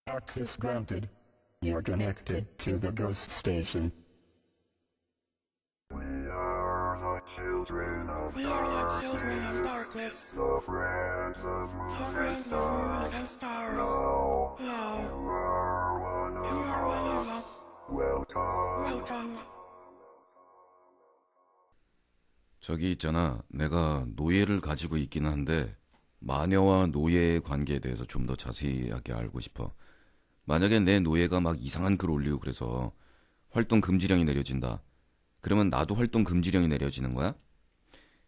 Access granted. You're connected to the ghost station. We are the children of We are the children of darkness, the friends of the moon and friends of moon and stars. Now, Now, you are one you are one of of us. us. Welcome. Welcome. 저기 있잖아. 내가 노예를 가지고 있기는 한데 마녀와 노예의 관계에 대해서 좀 더 자세하게 알고 싶어. 만약에 내 노예가 막 이상한 글 올리고 그래서 활동 금지령이 내려진다. 그러면 나도 활동 금지령이 내려지는 거야?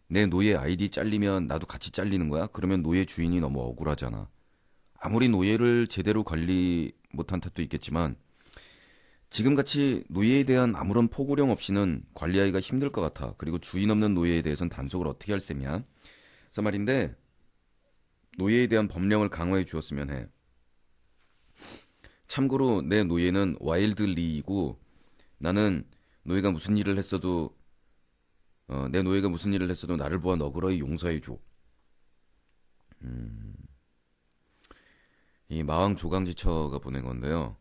내 노예 아이디 잘리면 나도 같이 잘리는 거야? 그러면 노예 주인이 너무 억울하잖아. 아무리 노예를 제대로 관리 못한 탓도 있겠지만 지금같이 노예에 대한 아무런 포고령 없이는 관리하기가 힘들 것 같아. 그리고 주인 없는 노예에 대해서는 단속을 어떻게 할 셈이야? 그래서 말인데 노예에 대한 법령을 강화해 주었으면 해. 참고로 내 노예는 와일드 리이고 나는 노예가 무슨 일을 했어도 내 노예가 무슨 일을 했어도 나를 보아 너그러이 용서해 줘. 이 마왕 조강지처가 보낸 건데요.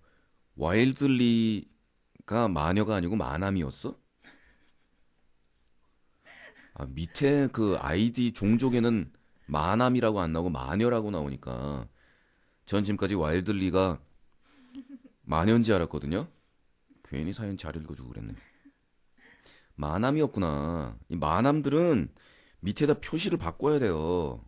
와일드리가 마녀가 아니고 마남이었어? 아, 밑에 그 아이디 종족에는 마남이라고 안 나오고 마녀라고 나오니까 전 지금까지 와일드리가 마녀인지 알았거든요. 괜히 사연 잘 읽어주고 그랬네. 마남이었구나. 이 마남들은 밑에다 표시를 바꿔야 돼요.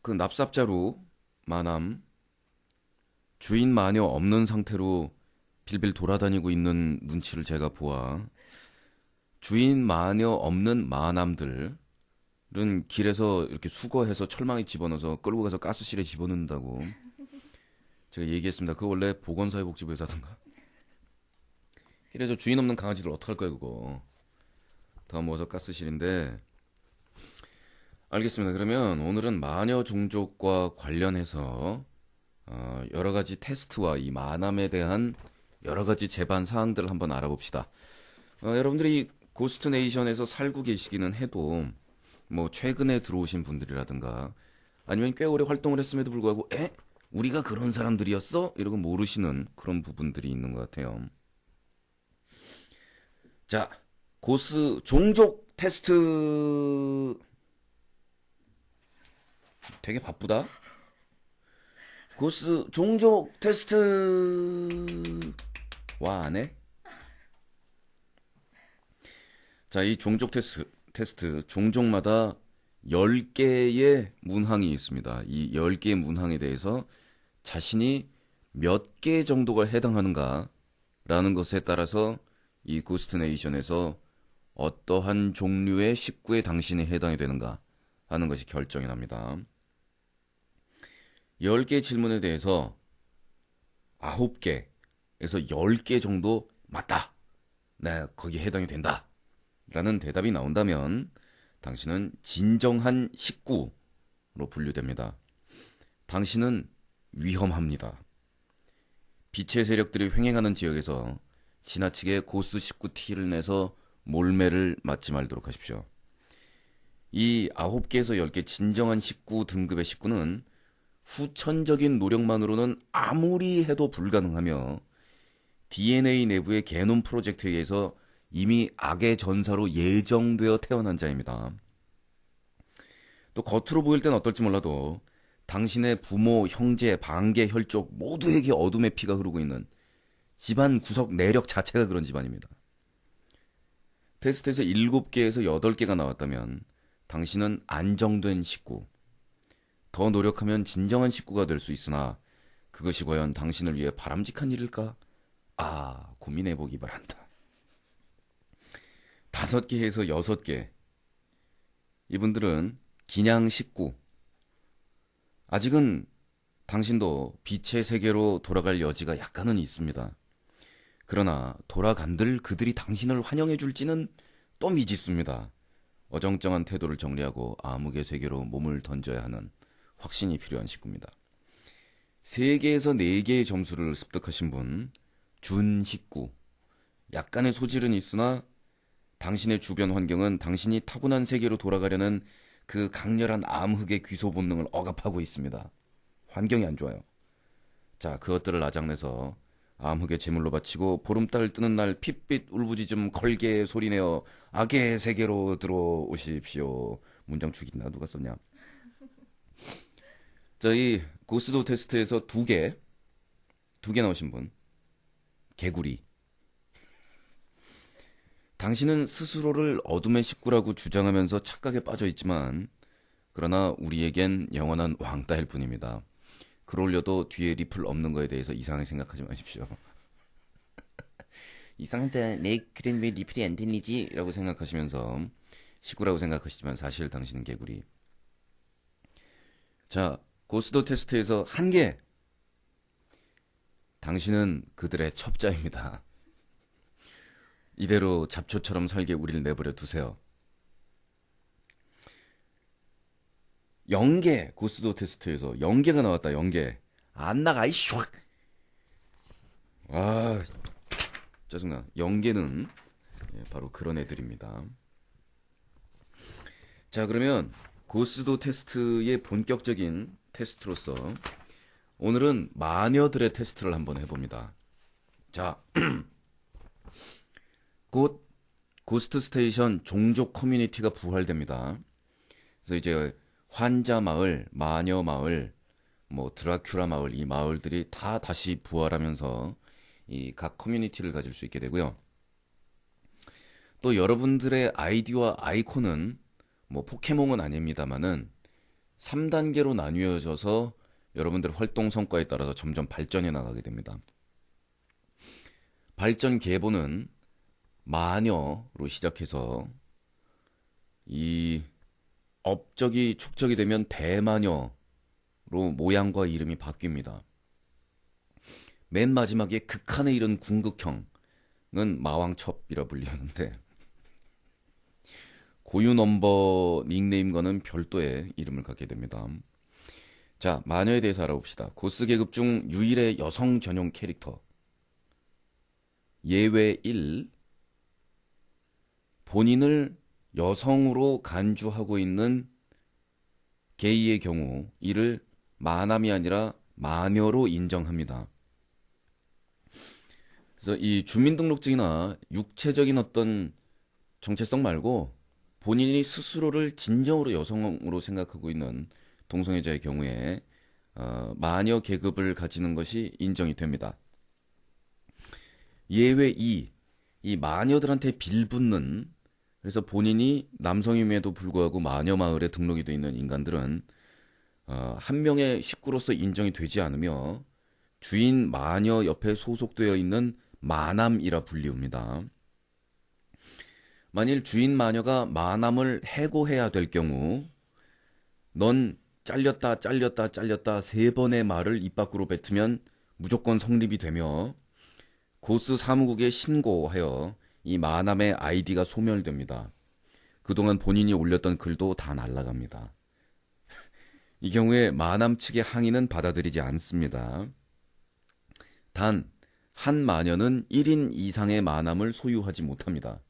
그 납삽자루 마남 주인 마녀 없는 상태로 빌빌 돌아다니고 있는 눈치를 제가 보아 주인 마녀 없는 마남들은 길에서 이렇게 수거해서 철망에 집어넣어서 끌고 가서 가스실에 집어넣는다고 제가 얘기했습니다. 그거 원래 보건사회복지부에서 하던가. 길에서 주인 없는 강아지들 어떡할 거야 그거. 다 모아서 가스실인데 알겠습니다. 그러면 오늘은 마녀 종족과 관련해서 여러 가지 테스트와 이 마남에 대한 여러 가지 재반 사항들을 한번 알아봅시다. 여러분들이 고스트 네이션에서 살고 계시기는 해도 뭐 최근에 들어오신 분들이라든가 아니면 꽤 오래 활동을 했음에도 불구하고 우리가 그런 사람들이었어? 이러고 모르시는 그런 부분들이 있는 것 같아요. 자, 고스 종족 테스트 되게 바쁘다. 고스 종족 테스트 와 안 해? 자, 이 종족 테스트 종족마다 10개의 문항이 있습니다. 이 10개의 문항에 대해서 자신이 몇 개 정도가 해당하는가 라는 것에 따라서 이 고스트 네이션에서 어떠한 종류의 식구에 당신이 해당이 되는가 하는 것이 결정이 납니다. 10개 질문에 대해서 9개에서 10개 정도 맞다. 네, 거기에 해당이 된다. 라는 대답이 나온다면 당신은 진정한 식구로 분류됩니다. 당신은 위험합니다. 빛의 세력들이 횡행하는 지역에서 지나치게 고스 식구 티를 내서 몰매를 맞지 말도록 하십시오. 이 9개에서 10개 진정한 식구 등급의 식구는 후천적인 노력만으로는 아무리 해도 불가능하며 DNA 내부의 게놈 프로젝트에 의해서 이미 악의 전사로 예정되어 태어난 자입니다. 또 겉으로 보일 땐 어떨지 몰라도 당신의 부모, 형제, 방계, 혈족 모두에게 어둠의 피가 흐르고 있는 집안 구석 내력 자체가 그런 집안입니다. 테스트에서 7개에서 8개가 나왔다면 당신은 안정된 식구, 더 노력하면 진정한 식구가 될 수 있으나 그것이 과연 당신을 위해 바람직한 일일까? 고민해보기 바란다. 5개에서 6개. 이분들은 기냥 식구. 아직은 당신도 빛의 세계로 돌아갈 여지가 약간은 있습니다. 그러나 돌아간들 그들이 당신을 환영해줄지는 또 미지수입니다. 어정쩡한 태도를 정리하고 암흑의 세계로 몸을 던져야 하는 확신이 필요한 식구입니다. 3개에서 4개의 점수를 습득하신 분, 준 식구. 약간의 소질은 있으나 당신의 주변 환경은 당신이 타고난 세계로 돌아가려는 그 강렬한 암흑의 귀소 본능을 억압하고 있습니다. 환경이 안 좋아요. 자, 그것들을 아작내서 암흑의 제물로 바치고 보름달 뜨는 날 핏빛 울부짖음 걸개 소리내어 악의 세계로 들어오십시오. 문장 죽인다. 누가 썼냐? 자, 이 고스도 테스트에서 두 개 나오신 분. 개구리. 당신은 스스로를 어둠의 식구라고 주장하면서 착각에 빠져 있지만 그러나 우리에겐 영원한 왕따일 뿐입니다. 글 올려도 뒤에 리플 없는 거에 대해서 이상하게 생각하지 마십시오. 이상하다. 내 글엔 왜 리플이 안 들리지? 라고 생각하시면서 식구라고 생각하시지만 사실 당신은 개구리. 자, 고스도 테스트에서 한 개. 당신은 그들의 첩자입니다. 이대로 잡초처럼 살게 우리를 내버려 두세요. 0개 고스도 테스트에서 0개가 나왔다. 0개. 안 나가 이 슉. 아, 짜증나. 0개는 바로 그런 애들입니다. 자, 그러면 고스도 테스트의 본격적인 테스트로서 오늘은 마녀들의 테스트를 한번 해봅니다. 자, 곧 고스트 스테이션 종족 커뮤니티가 부활됩니다. 그래서 이제 환자 마을, 마녀 마을, 뭐 드라큘라 마을, 이 마을들이 다 다시 부활하면서 이 각 커뮤니티를 가질 수 있게 되고요. 또 여러분들의 아이디와 아이콘은 뭐 포켓몬은 아닙니다만은 3단계로 나뉘어져서 여러분들의 활동 성과에 따라서 점점 발전해 나가게 됩니다. 발전 계보는 마녀로 시작해서 이 업적이 축적이 되면 대마녀로 모양과 이름이 바뀝니다. 맨 마지막에 극한에 이른 궁극형은 마왕첩이라 불리는데 고유 넘버 닉네임과는 별도의 이름을 갖게 됩니다. 자, 마녀에 대해서 알아봅시다. 고스 계급 중 유일의 여성 전용 캐릭터. 예외 1. 본인을 여성으로 간주하고 있는 게이의 경우 이를 마남이 아니라 마녀로 인정합니다. 그래서 이 주민등록증이나 육체적인 어떤 정체성 말고 본인이 스스로를 진정으로 여성으로 생각하고 있는 동성애자의 경우에 마녀 계급을 가지는 것이 인정이 됩니다. 예외 2. 이 마녀들한테 빌붙는, 그래서 본인이 남성임에도 불구하고 마녀 마을에 등록이 되어 있는 인간들은 한 명의 식구로서 인정이 되지 않으며 주인 마녀 옆에 소속되어 있는 마남이라 불리웁니다. 만일 주인 마녀가 마남을 해고해야 될 경우 넌 잘렸다 3번의 말을 입 밖으로 뱉으면 무조건 성립이 되며 고스 사무국에 신고하여 이 마남의 아이디가 소멸됩니다. 그동안 본인이 올렸던 글도 다 날아갑니다. 이 경우에 마남 측의 항의는 받아들이지 않습니다. 단, 한 마녀는 1인 이상의 마남을 소유하지 못합니다.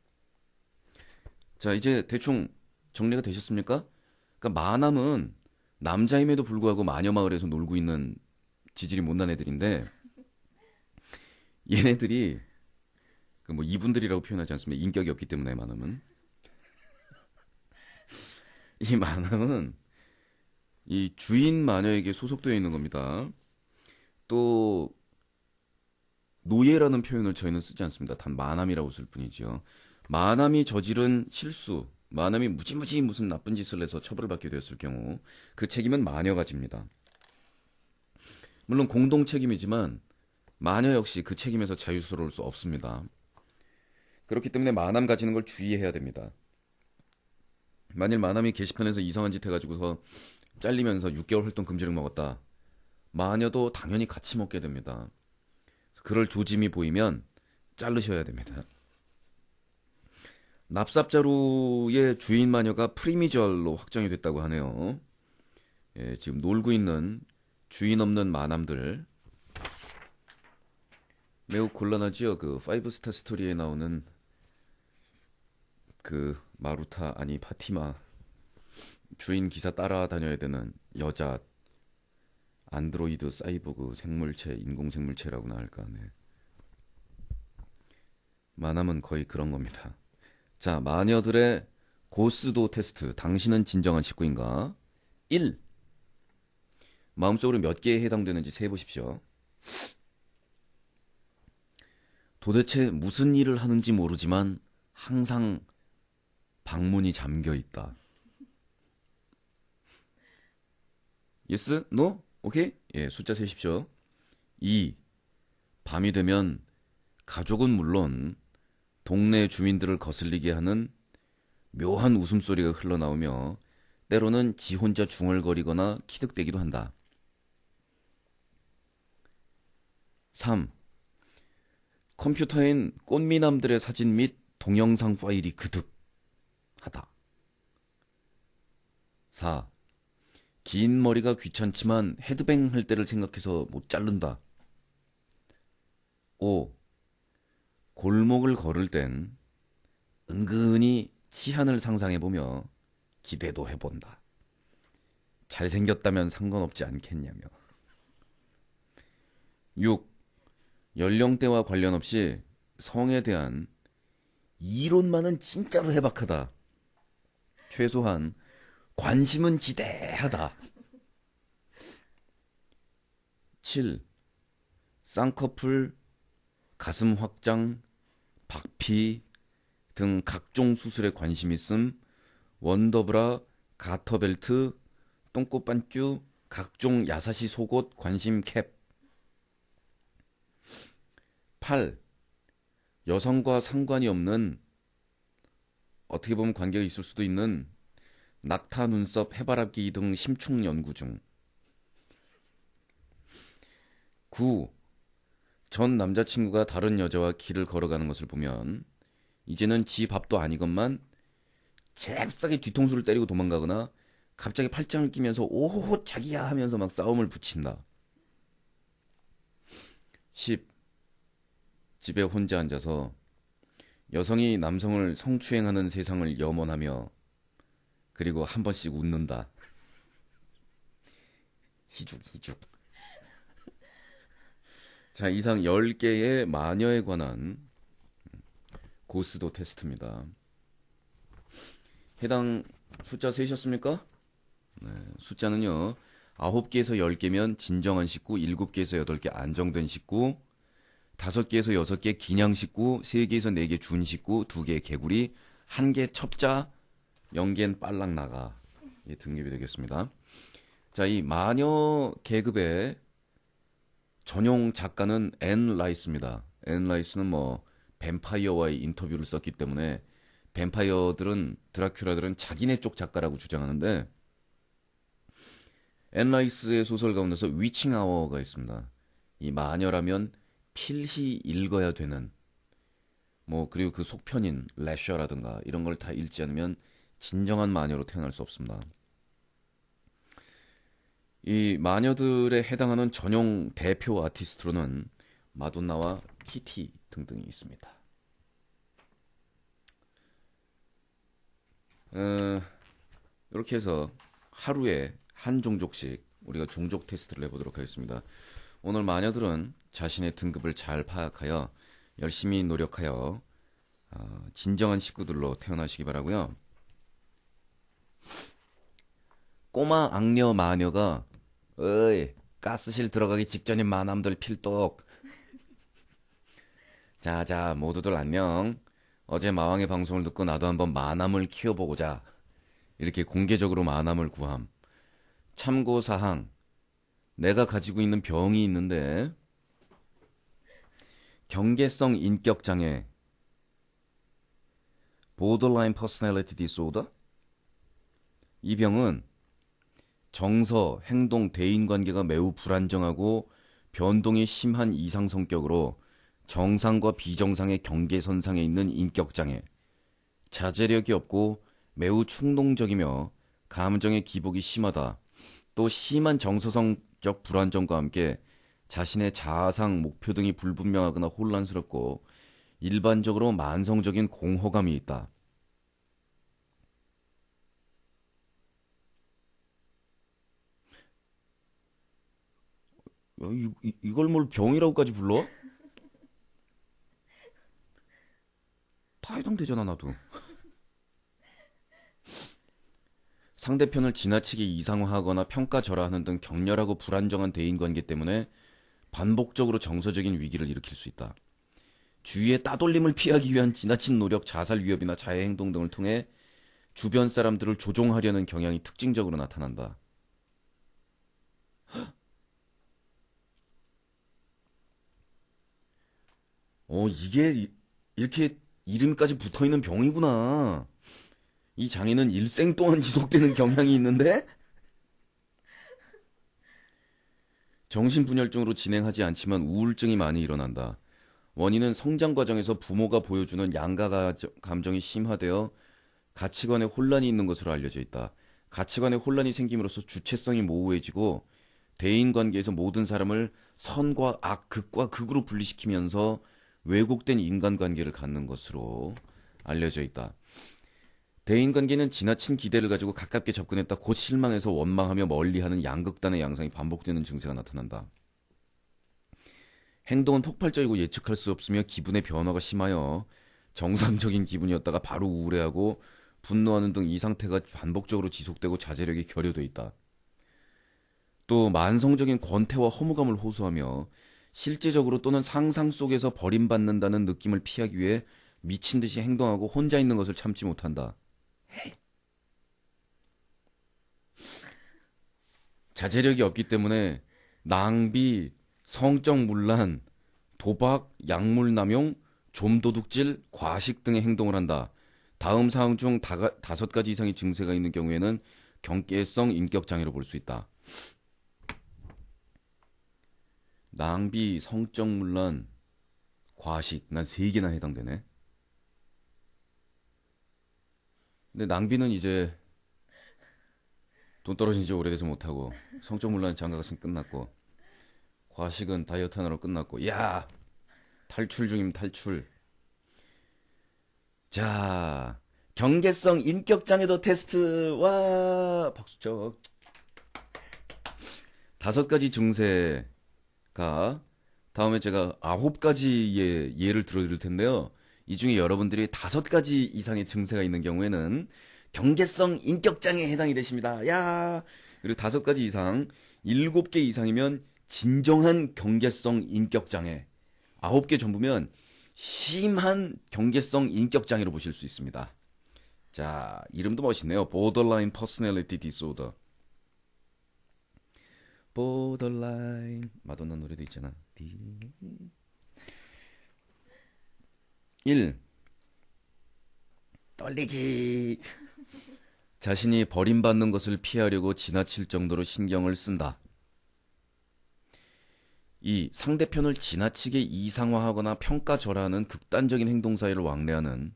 자, 이제 대충 정리가 되셨습니까? 그러니까 마남은 남자임에도 불구하고 마녀 마을에서 놀고 있는 지질이 못난 애들인데 얘네들이 뭐 이분들이라고 표현하지 않습니다. 인격이 없기 때문에 마남은. 이 마남은 이 주인 마녀에게 소속되어 있는 겁니다. 또 노예라는 표현을 저희는 쓰지 않습니다. 단 마남이라고 쓸 뿐이지요. 마남이 저지른 실수, 마남이 무지무지 무슨 나쁜 짓을 해서 처벌을 받게 되었을 경우 그 책임은 마녀가 집니다. 물론 공동 책임이지만 마녀 역시 그 책임에서 자유스러울 수 없습니다. 그렇기 때문에 마남 가지는 걸 주의해야 됩니다. 만일 마남이 게시판에서 이상한 짓 해가지고서 잘리면서 6개월 활동 금지를 먹었다. 마녀도 당연히 같이 먹게 됩니다. 그럴 조짐이 보이면 자르셔야 됩니다. 납삽자루의 주인 마녀가 프리미주얼로 확정이 됐다고 하네요. 예, 지금 놀고 있는 주인 없는 마남들 매우 곤란하지요. 그 5스타 스토리에 나오는 그 마루타 아니 파티마 주인 기사 따라다녀야 되는 여자 안드로이드 사이보그 생물체 인공생물체라고나 할까. 네. 만화는 거의 그런 겁니다. 자, 마녀들의 고스도 테스트. 당신은 진정한 식구인가? 1. 마음속으로 몇 개에 해당되는지 세보십시오. 도대체 무슨 일을 하는지 모르지만 항상 방문이 잠겨 있다. Yes? No? 오케이? 예, 숫자 세십시오. 2. 밤이 되면 가족은 물론 동네 주민들을 거슬리게 하는 묘한 웃음소리가 흘러나오며 때로는 지 혼자 중얼거리거나 키득대기도 한다. 3. 컴퓨터엔 꽃미남들의 사진 및 동영상 파일이 그득하다. 4. 긴 머리가 귀찮지만 헤드뱅 할 때를 생각해서 못 자른다. 5. 골목을 걸을 땐 은근히 치안을 상상해보며 기대도 해본다. 잘생겼다면 상관없지 않겠냐며. 6. 연령대와 관련 없이 성에 대한 이론만은 진짜로 해박하다. 최소한 관심은 지대하다. 7. 쌍꺼풀, 가슴 확장, 박피 등 각종 수술에 관심 있음, 원더브라, 가터벨트, 똥꼬반쭈, 각종 야사시 속옷 관심 캡. 8. 여성과 상관이 없는, 어떻게 보면 관계가 있을 수도 있는 낙타 눈썹, 해바라기 등 심층 연구 중. 9. 전 남자친구가 다른 여자와 길을 걸어가는 것을 보면 이제는 지 밥도 아니건만 잽싸게 뒤통수를 때리고 도망가거나 갑자기 팔짱을 끼면서 오호호 자기야 하면서 막 싸움을 붙인다. 10. 집에 혼자 앉아서 여성이 남성을 성추행하는 세상을 염원하며 그리고 한 번씩 웃는다. 희죽희죽. 자, 이상 10개의 마녀에 관한 고스도 테스트입니다. 해당 숫자 세셨습니까? 네, 숫자는요. 9개에서 10개면 진정한 식구, 7개에서 8개 안정된 식구, 5개에서 6개 기냥 식구, 3개에서 4개 준 식구, 2개 개구리, 1개 첩자, 0개는 빨랑 나가. 예, 등급이 되겠습니다. 자, 이 마녀 계급의 전용 작가는 앤 라이스입니다. 앤 라이스는 뭐 뱀파이어와의 인터뷰를 썼기 때문에 뱀파이어들은 드라큘라들은 자기네 쪽 작가라고 주장하는데 앤 라이스의 소설 가운데서 위칭 아워가 있습니다. 이 마녀라면 필히 읽어야 되는 뭐 그리고 그 속편인 레셔라든가 이런 걸 다 읽지 않으면 진정한 마녀로 태어날 수 없습니다. 이 마녀들에 해당하는 전용 대표 아티스트로는 마돈나와 키티 등등이 있습니다. 이렇게 해서 하루에 한 종족씩 우리가 종족 테스트를 해보도록 하겠습니다. 오늘 마녀들은 자신의 등급을 잘 파악하여 열심히 노력하여 진정한 식구들로 태어나시기 바라고요. 꼬마 악녀 마녀가 어이 가스실 들어가기 직전인 마남들 필독. 자자 모두들 안녕. 어제 마왕의 방송을 듣고 나도 한번 마남을 키워보고자 이렇게 공개적으로 마남을 구함. 참고사항, 내가 가지고 있는 병이 있는데 경계성 인격장애 borderline personality disorder. 이 병은 정서, 행동, 대인관계가 매우 불안정하고 변동이 심한 이상 성격으로 정상과 비정상의 경계선상에 있는 인격장애, 자제력이 없고 매우 충동적이며 감정의 기복이 심하다. 또 심한 정서성적 불안정과 함께 자신의 자아상, 목표 등이 불분명하거나 혼란스럽고 일반적으로 만성적인 공허감이 있다. 이걸 뭘 병이라고까지 불러? 다 해당되잖아, 나도. 상대편을 지나치게 이상화하거나 평가절하하는 등 격렬하고 불안정한 대인관계 때문에 반복적으로 정서적인 위기를 일으킬 수 있다. 주위의 따돌림을 피하기 위한 지나친 노력, 자살 위협이나 자해 행동 등을 통해 주변 사람들을 조종하려는 경향이 특징적으로 나타난다. 이게 이렇게 이름까지 붙어있는 병이구나. 이 장애는 일생 동안 지속되는 경향이 있는데? 정신분열증으로 진행하지 않지만 우울증이 많이 일어난다. 원인은 성장 과정에서 부모가 보여주는 양가 감정이 심화되어 가치관에 혼란이 있는 것으로 알려져 있다. 가치관에 혼란이 생김으로써 주체성이 모호해지고 대인관계에서 모든 사람을 선과 악, 극과 극으로 분리시키면서 왜곡된 인간관계를 갖는 것으로 알려져 있다. 대인관계는 지나친 기대를 가지고 가깝게 접근했다 곧 실망해서 원망하며 멀리하는 양극단의 양상이 반복되는 증세가 나타난다. 행동은 폭발적이고 예측할 수 없으며 기분의 변화가 심하여 정상적인 기분이었다가 바로 우울해하고 분노하는 등 이 상태가 반복적으로 지속되고 자제력이 결여돼 있다. 또 만성적인 권태와 허무감을 호소하며 실제적으로 또는 상상 속에서 버림받는다는 느낌을 피하기 위해 미친 듯이 행동하고 혼자 있는 것을 참지 못한다. 자제력이 없기 때문에 낭비, 성적 문란, 도박, 약물 남용, 좀도둑질, 과식 등의 행동을 한다. 다음 사항 중 5가지 이상의 증세가 있는 경우에는 경계성 인격장애로 볼 수 있다. 낭비, 성적 문란, 과식, 난 3개나 해당되네. 근데 낭비는 이제 돈 떨어진 지 오래돼서 못하고, 성적 문란 장가 갔으면 끝났고, 과식은 다이어트 하나로 끝났고, 야! 탈출 중임 탈출. 자, 경계성 인격장애도 테스트. 와, 박수쳐. 5가지 증세가 다음에 제가 9가지의 예를 들어드릴 텐데요. 이 중에 여러분들이 5가지 이상의 증세가 있는 경우에는 경계성 인격장애에 해당이 되십니다. 야, 그리고 5가지 이상, 7개 이상이면 진정한 경계성 인격장애. 9개 전부면 심한 경계성 인격장애로 보실 수 있습니다. 자, 이름도 멋있네요. Borderline Personality Disorder. Borderline. 마돈나 노래도 있잖아. 1. 떨리지. 자신이 버림받는 것을 피하려고 지나칠 정도로 신경을 쓴다. 2. 상대편을 지나치게 이상화하거나 평가절하하는 극단적인 행동 사이를 왕래하는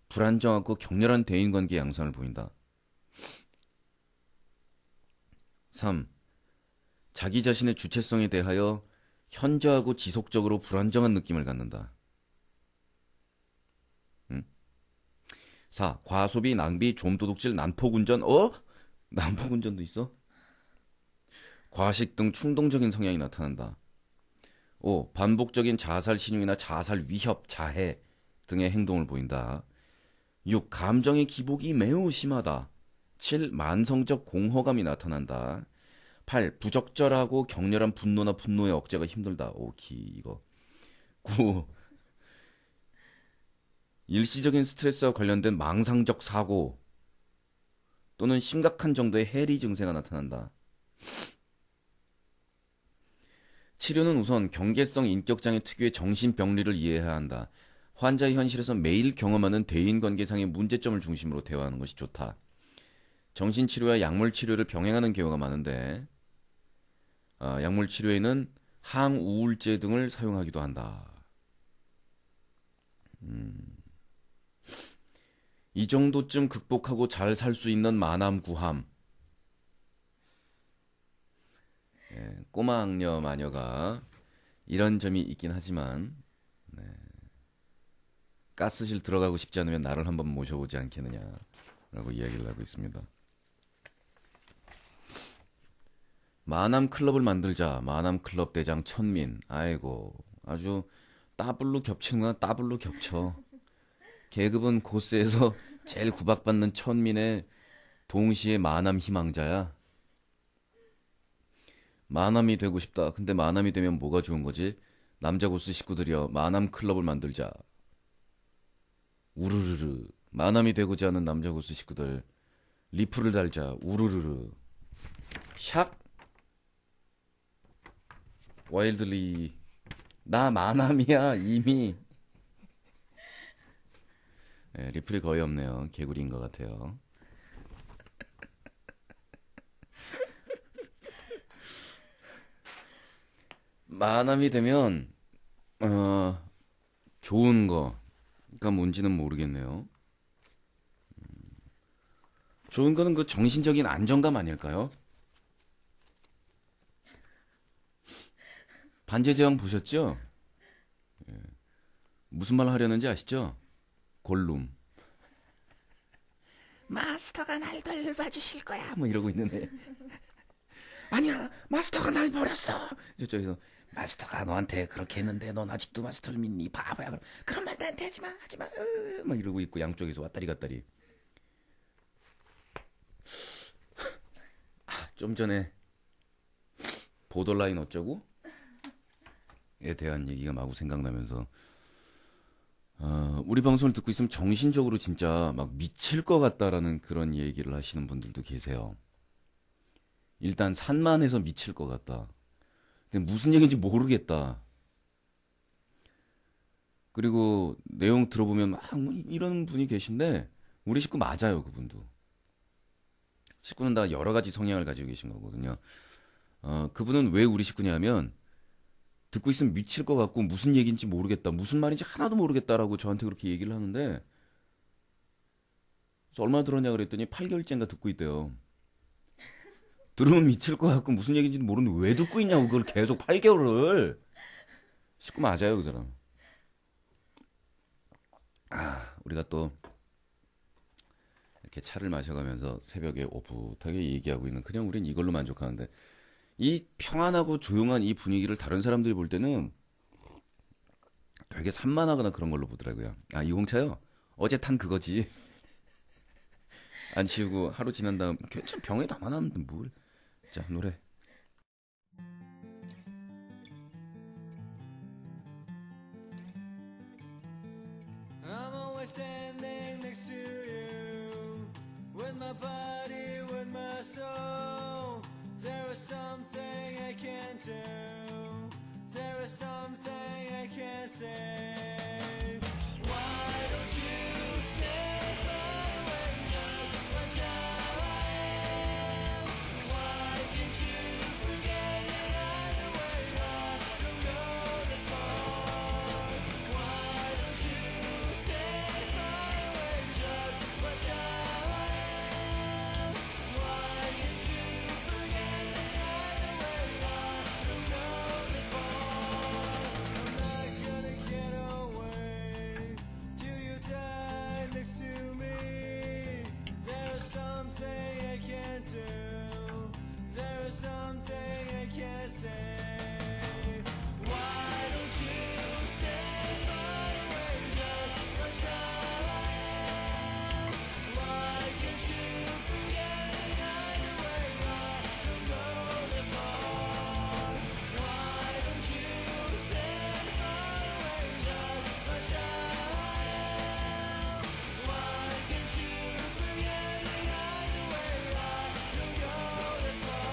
불안정하고 격렬한 대인관계 양상을 보인다. 3. 자기 자신의 주체성에 대하여 현저하고 지속적으로 불안정한 느낌을 갖는다. 4. 과소비, 낭비, 좀도둑질, 난폭운전. 난폭운전도 있어? 과식 등 충동적인 성향이 나타난다. 5. 반복적인 자살 신용이나 자살 위협, 자해 등의 행동을 보인다. 6. 감정의 기복이 매우 심하다. 7. 만성적 공허감이 나타난다. 8. 부적절하고 격렬한 분노나 분노의 억제가 힘들다. 이거. 9. 일시적인 스트레스와 관련된 망상적 사고 또는 심각한 정도의 해리 증세가 나타난다. 치료는 우선 경계성 인격장애 특유의 정신병리를 이해해야 한다. 환자의 현실에서 매일 경험하는 대인관계상의 문제점을 중심으로 대화하는 것이 좋다. 정신치료와 약물치료를 병행하는 경우가 많은데 약물치료에는 항우울제 등을 사용하기도 한다. 이 정도쯤 극복하고 잘 살 수 있는 만암 구함. 꼬마 악녀 마녀가 이런 점이 있긴 하지만 가스실 들어가고 싶지 않으면 나를 한번 모셔보지 않겠느냐라고 이야기를 하고 있습니다. 마남 클럽을 만들자. 마남 클럽 대장 천민. 아이고, 아주 따블로 겹치는구나. 따블로 겹쳐. 계급은 고스에서 제일 구박받는 천민의 동시에 마남 희망자야. 마남이 되고 싶다. 근데 마남이 되면 뭐가 좋은 거지? 남자 고스 식구들이여, 마남 클럽을 만들자. 우르르르. 마남이 되고자 하는 남자 고스 식구들, 리플을 달자. 우르르르. 샥. 와일드리. 나 마남이야 이미. 네, 리플이 거의 없네요. 개구리인 것 같아요. 마남이 되면 좋은 거가 뭔지는 모르겠네요. 좋은 거는 그 정신적인 안정감 아닐까요? 반지의 제왕 보셨죠? 예. 무슨 말 하려는지 아시죠? 골룸. 마스터가 날 돌봐주실 거야. 뭐 이러고 있는데. 아니야, 마스터가 날 버렸어. 저쪽에서 마스터가 너한테 그렇게 했는데 넌 아직도 마스터를 믿니? 바보야. 그런 말 나한테 하지 마, 하지 마. 막 이러고 있고 양쪽에서 왔다리 갔다리. 좀 전에 보더라인 어쩌고? 에 대한 얘기가 마구 생각나면서 우리 방송을 듣고 있으면 정신적으로 진짜 막 미칠 것 같다라는 그런 얘기를 하시는 분들도 계세요. 일단 산만해서 미칠 것 같다. 근데 무슨 얘기인지 모르겠다. 그리고 내용 들어보면 막 이런 분이 계신데 우리 식구 맞아요. 그분도. 식구는 다 여러 가지 성향을 가지고 계신 거거든요. 그분은 왜 우리 식구냐면 듣고 있으면 미칠 것 같고 무슨 얘기인지 모르겠다. 무슨 말인지 하나도 모르겠다라고 저한테 그렇게 얘기를 하는데 그래서 얼마나 들었냐 그랬더니 8개월째인가 듣고 있대요. 들으면 미칠 것 같고 무슨 얘기인지도 모르는데 왜 듣고 있냐고 그걸 계속 8개월을. 식구 맞아요 그 사람. 우리가 또 이렇게 차를 마셔가면서 새벽에 오붓하게 얘기하고 있는 그냥 우린 이걸로 만족하는데 이 평안하고 조용한 이 분위기를 다른 사람들이 볼 때는 되게 산만하거나 그런 걸로 보더라고요. 이 홍차요? 어제 탄 그거지. 안 치우고 하루 지난 다음 괜찮 병에 담아놨는데 뭘. 자, 노래. I'm always standing next to you with my body, with my soul. There is something I can't do. There is something I can't say. Why don't you stay far away just as much as I am? Why can't you forget me either way? I don't know the far. Why don't you stay far away just as much as I am? Why can't you forget me either way? I don't know the far. I'm not gonna get away till you die next to me. There's something I can't do. There's something I can't say. Why don't you stay far away just as much as I am? Why can't you forget me either way? I don't know the far. Why don't you stay far away just as much as I am? Why can't you forget me either way? I don't know the far.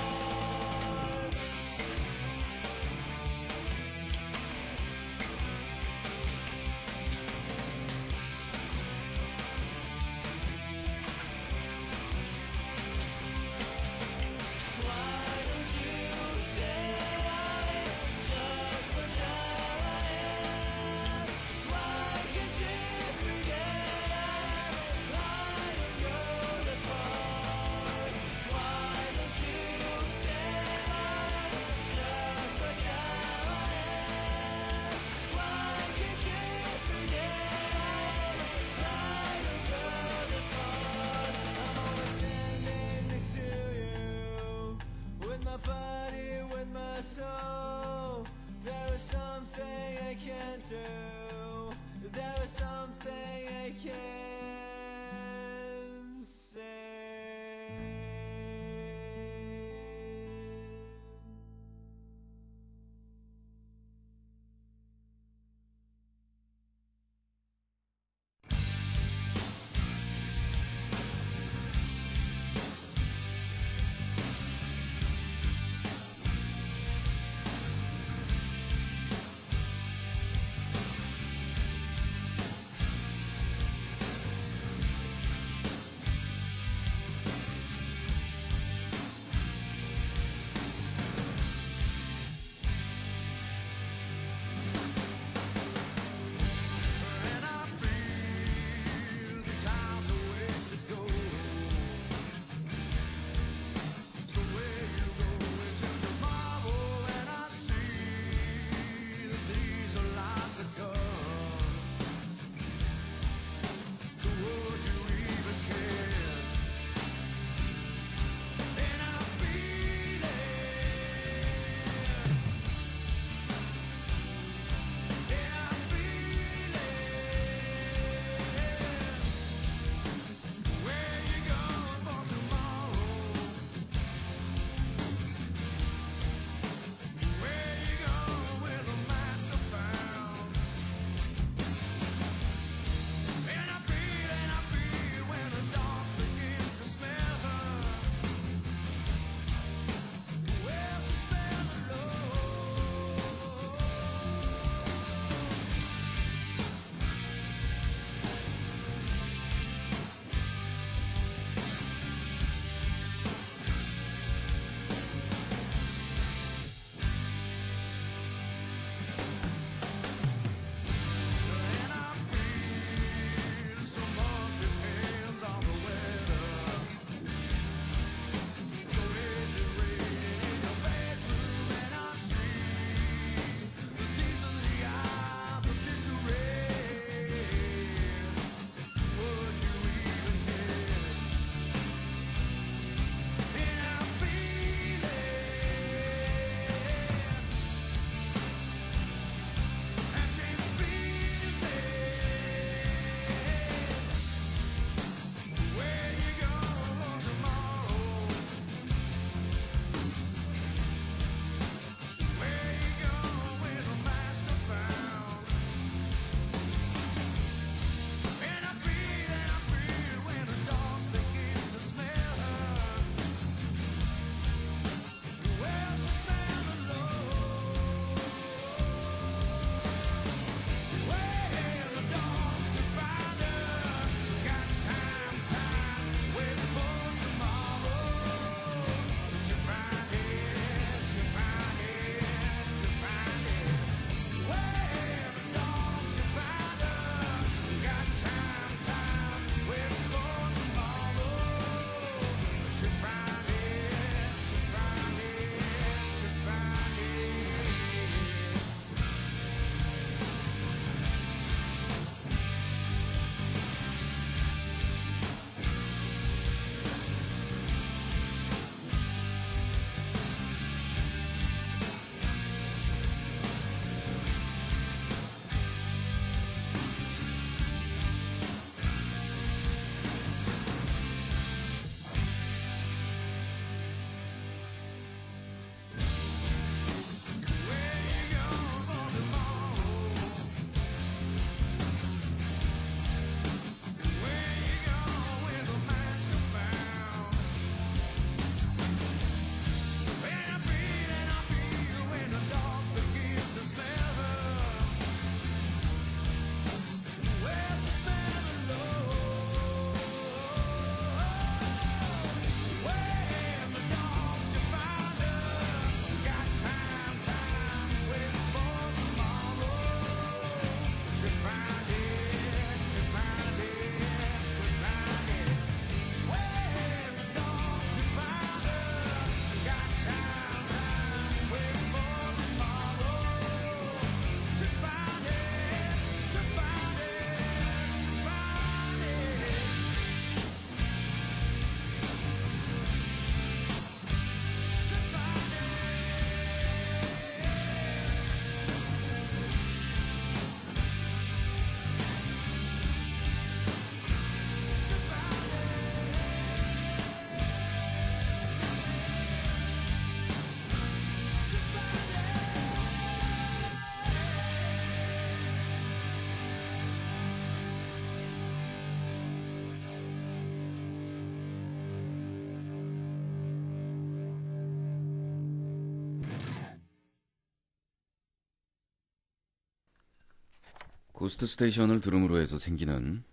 고스트 스테이션을 들음으로 해서 생기는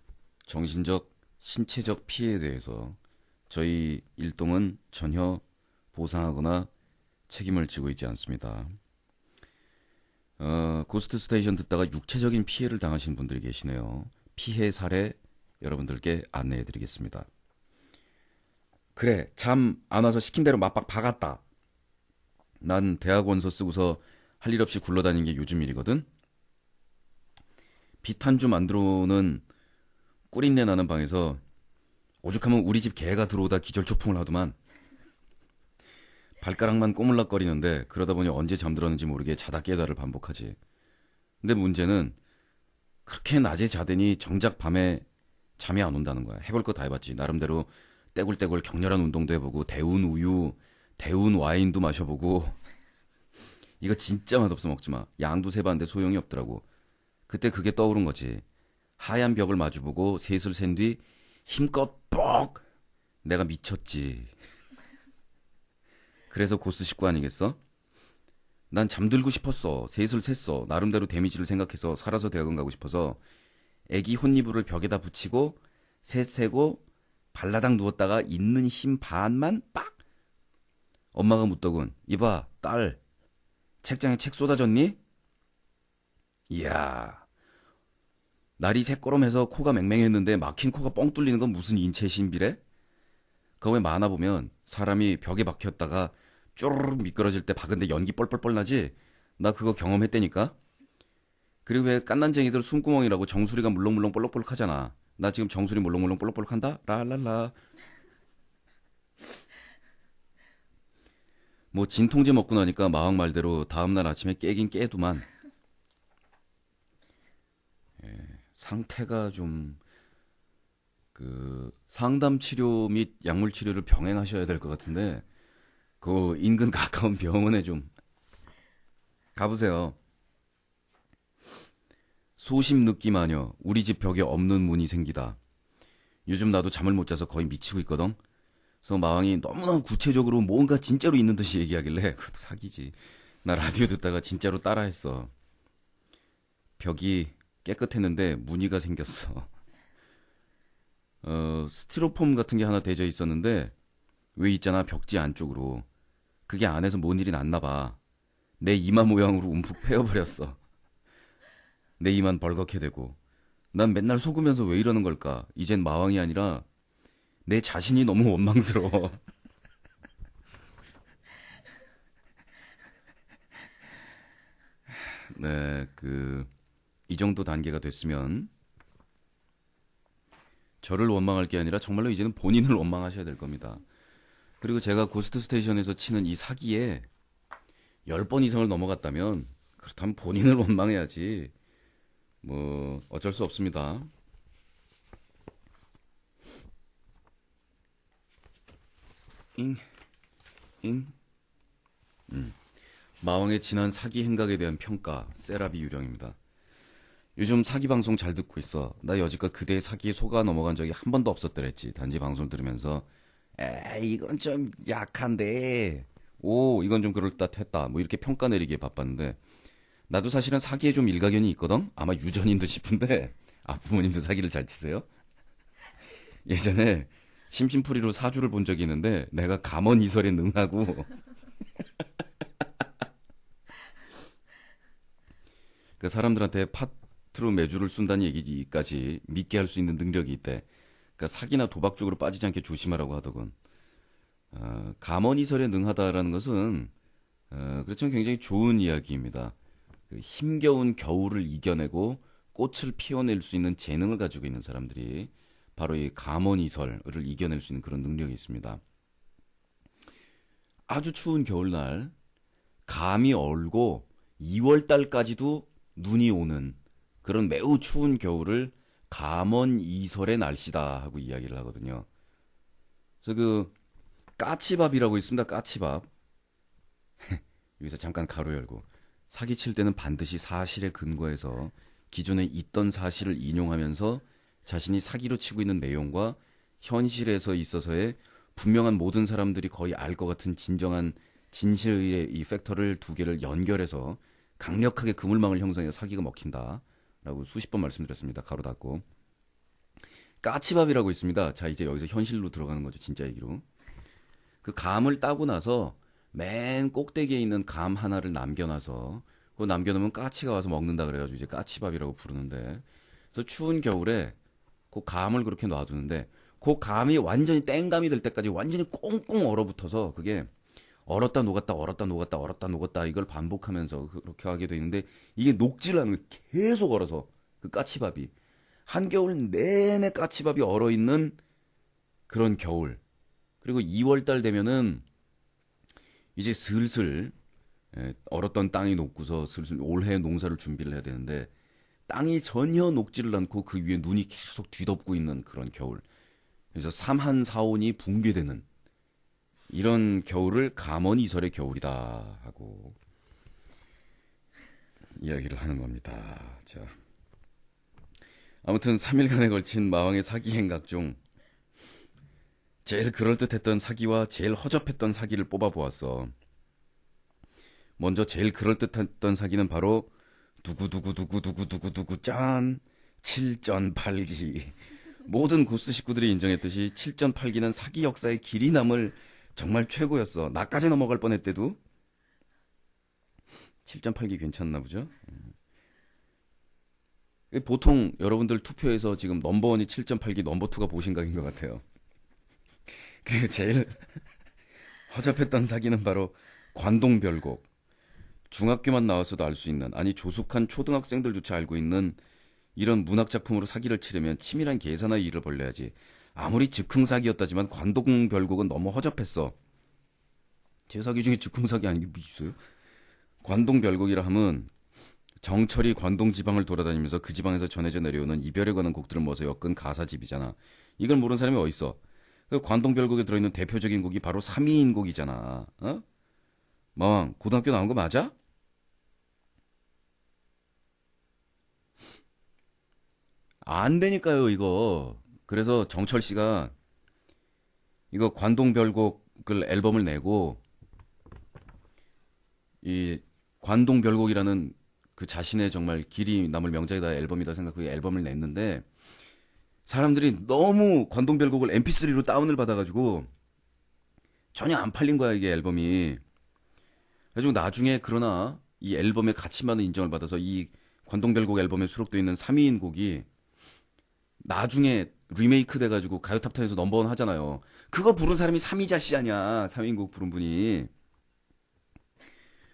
정신적, 신체적 피해에 대해서 저희 일동은 전혀 보상하거나 책임을 지고 있지 않습니다. 고스트 스테이션 듣다가 육체적인 피해를 당하신 분들이 계시네요. 피해 사례 여러분들께 안내해 드리겠습니다. 그래, 잠 안 와서 시킨 대로 맞박 박았다. 난 대학 원서 쓰고서 할 일 없이 굴러다니는 게 요즘 일이거든. 비탄주 만들어오는 꿀인내 나는 방에서 오죽하면 우리 집 개가 들어오다 기절초풍을 하더만. 발가락만 꼬물락거리는데 그러다 보니 언제 잠들었는지 모르게 자다 깨다를 반복하지. 근데 문제는 그렇게 낮에 자더니 정작 밤에 잠이 안 온다는 거야. 해볼 거 다 해봤지. 나름대로 떼굴떼굴 격렬한 운동도 해보고 데운 우유, 데운 와인도 마셔보고. 이거 진짜 맛없어 먹지 마. 양도 세봤는데 소용이 없더라고. 그때 그게 떠오른 거지. 하얀 벽을 마주보고 셋을 센 뒤 힘껏 뻑! 내가 미쳤지. 그래서 고스 식구 아니겠어? 난 잠들고 싶었어. 셋을 셌어. 나름대로 데미지를 생각해서 살아서 대학원 가고 싶어서 애기 혼이불을 벽에다 붙이고 셋 세고 발라당 누웠다가 있는 힘 반만 빡! 엄마가 묻더군. 이봐, 딸. 책장에 책 쏟아졌니? 이야. 날이 새꼬름해서 코가 맹맹했는데 막힌 코가 뻥 뚫리는 건 무슨 인체 신비래? 그거 왜 만화 보면 사람이 벽에 박혔다가 쪼르륵 미끄러질 때 박은데 연기 뻘뻘뻘 나지? 나 그거 경험했다니까? 그리고 왜 깐난쟁이들 숨구멍이라고 정수리가 물렁물렁 볼록볼록 하잖아. 나 지금 정수리 물렁물렁 볼록볼록 한다? 랄랄라. 뭐 진통제 먹고 나니까 마왕 말대로 다음날 아침에 깨긴 깨두만. 상태가 좀 상담 치료 및 약물 치료를 병행하셔야 될 것 같은데 그 인근 가까운 병원에 좀 가보세요. 소심 느낌 아녀. 우리 집 벽에 없는 문이 생기다. 요즘 나도 잠을 못 자서 거의 미치고 있거든. 그래서 마왕이 너무나 구체적으로 뭔가 진짜로 있는 듯이 얘기하길래 그것도 사기지. 나 라디오 듣다가 진짜로 따라했어. 벽이 깨끗했는데 무늬가 생겼어. 스티로폼 같은 게 하나 대져 있었는데 왜 있잖아 벽지 안쪽으로. 그게 안에서 뭔 일이 났나 봐. 내 이마 모양으로 움푹 패여버렸어. 내 이만 벌겋게 되고. 난 맨날 속으면서 왜 이러는 걸까. 이젠 마왕이 아니라 내 자신이 너무 원망스러워. 네, 이 정도 단계가 됐으면 저를 원망할 게 아니라 정말로 이제는 본인을 원망하셔야 될 겁니다. 그리고 제가 고스트 스테이션에서 치는 이 사기에 10번 이상을 넘어갔다면 그렇다면 본인을 원망해야지. 뭐 어쩔 수 없습니다. 마왕의 지난 사기 행각에 대한 평가, 세라비 유령입니다. 요즘 사기 방송 잘 듣고 있어. 나 여지껏 그대의 사기에 속아 넘어간 적이 한 번도 없었더랬지. 단지 방송을 들으면서 이건 좀 약한데 오 이건 좀 그럴듯했다 뭐 이렇게 평가 내리기에 바빴는데 나도 사실은 사기에 좀 일가견이 있거든. 아마 유전인 듯 싶은데 부모님도 사기를 잘 치세요? 예전에 심심풀이로 사주를 본 적이 있는데 내가 감언이설에 능하고 그 사람들한테 파트로 매주를 쏜다는 얘기까지 믿게 할 수 있는 능력이 있대. 그러니까 사기나 도박 쪽으로 빠지지 않게 조심하라고 하더군. 감언이설에 능하다라는 것은 그렇지만 굉장히 좋은 이야기입니다. 힘겨운 겨울을 이겨내고 꽃을 피워낼 수 있는 재능을 가지고 있는 사람들이 바로 이 감언이설을 이겨낼 수 있는 그런 능력이 있습니다. 아주 추운 겨울날 감이 얼고 2월달까지도 눈이 오는 그런 매우 추운 겨울을 감언이설의 날씨다 하고 이야기를 하거든요. 그래서 까치밥이라고 있습니다. 까치밥. 여기서 잠깐 가로 열고 사기칠 때는 반드시 사실에 근거해서 기존에 있던 사실을 인용하면서 자신이 사기로 치고 있는 내용과 현실에서 있어서의 분명한 모든 사람들이 거의 알 것 같은 진정한 진실의 이 팩터를 두 개를 연결해서 강력하게 그물망을 형성해 사기가 먹힌다. 라고 수십 번 말씀드렸습니다. 가로 닫고. 까치밥이라고 있습니다. 자, 이제 여기서 현실로 들어가는 거죠. 진짜 얘기로. 그 감을 따고 나서 맨 꼭대기에 있는 감 하나를 남겨놔서 그거 남겨놓으면 까치가 와서 먹는다 그래가지고 이제 까치밥이라고 부르는데, 그래서 추운 겨울에 그 감을 그렇게 놔두는데 그 감이 완전히 땡감이 될 때까지 완전히 꽁꽁 얼어붙어서 그게 얼었다 녹았다 얼었다 녹았다 얼었다 녹았다 이걸 반복하면서 그렇게 하게 돼 있는데, 이게 녹지를 않는 거예요. 계속 얼어서 그 까치밥이 한겨울 내내 까치밥이 얼어 있는 그런 겨울. 그리고 2월달 되면은 이제 슬슬 얼었던 땅이 녹고서 슬슬 올해 농사를 준비를 해야 되는데 땅이 전혀 녹지를 않고 그 위에 눈이 계속 뒤덮고 있는 그런 겨울. 그래서 삼한사온이 붕괴되는 이런 겨울을 감언이설의 겨울이다 하고 이야기를 하는 겁니다. 자, 아무튼 3일간에 걸친 마왕의 사기 행각 중 제일 그럴듯했던 사기와 제일 허접했던 사기를 뽑아보았어. 먼저 제일 그럴듯했던 사기는 바로 두구두구두구두구두구두구 짠 7전8기. 모든 고스 식구들이 인정했듯이 7전8기는 사기 역사의 길이 남을 정말 최고였어. 나까지 넘어갈 뻔했대도. 7전8기 괜찮나 보죠? 보통 여러분들 투표에서 지금 넘버원이 7전8기, 넘버2가 보신각인 것 같아요. 그리고 제일 허접했던 사기는 바로 관동별곡. 중학교만 나왔어도 알 수 있는, 아니 조숙한 초등학생들조차 알고 있는 이런 문학작품으로 사기를 치려면 치밀한 계산과 일을 벌려야지. 아무리 즉흥사기였다지만 관동별곡은 너무 허접했어. 제 사기 중에 즉흥사기 아닌 게 뭐 있어요? 관동별곡이라 함은 정철이 관동 지방을 돌아다니면서 그 지방에서 전해져 내려오는 이별에 관한 곡들을 모아서 엮은 가사집이잖아. 이걸 모르는 사람이 어딨어. 그 관동별곡에 들어있는 대표적인 곡이 바로 3위인 곡이잖아. 어? 마왕 고등학교 나온 거 맞아? 안 되니까요 이거. 그래서 정철 씨가 이거 관동별곡을 앨범을 내고, 이 관동별곡이라는 그 자신의 정말 길이 남을 명작이다 앨범이다 생각하고 앨범을 냈는데, 사람들이 너무 관동별곡을 mp3로 다운을 받아가지고 전혀 안 팔린 거야 이게 앨범이. 그래가지고 나중에 그러나 이 앨범의 가치만은 인정을 받아서 이 관동별곡 앨범에 수록되어 있는 3위인 곡이 나중에 리메이크 돼가지고 가요탑10에서 넘버원 하잖아요. 그거 부른 사람이 3위자씨 아냐. 3위인 곡 부른 분이.